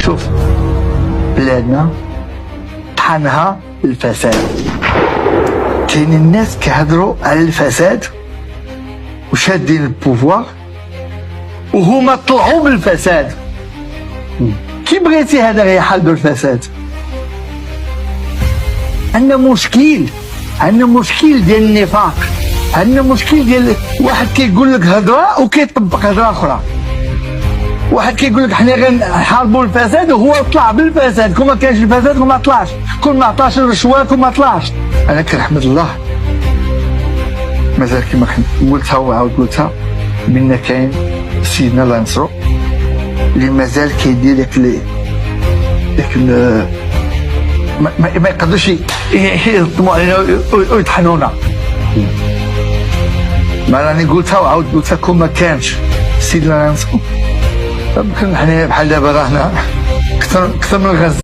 شوف، بلادنا طحنها الفساد. كاين الناس كيهضروا على الفساد وشادين البوفوار وهما طلعوا من الفساد. كي بغيتي هذا غيحلوا الفساد. عندنا مشكل ديال النفاق، عندنا مشكل ديال واحد كيقول لك هضره وكيطبق هضره اخرى. واحد كيقول لك حنا غنحاربوا الفساد وهو طلع بالفساد. كون ما كانش الفساد كون ما طلعش، كون ما عطاش الرشوه كون ما طلعش. انا كنحمد الله مازال كما قلتها وعاود قلتها بان كاين سيدنا الله ينصرو اللي مازال كيدير داك ما يقدرش يهضموا علينا ويطحنونا. ما راني قلتها وعاود قلتها، كون ما كانش سيدنا الله ينصرو يمكن حنا بحال دابا رانا اكثر من غزه.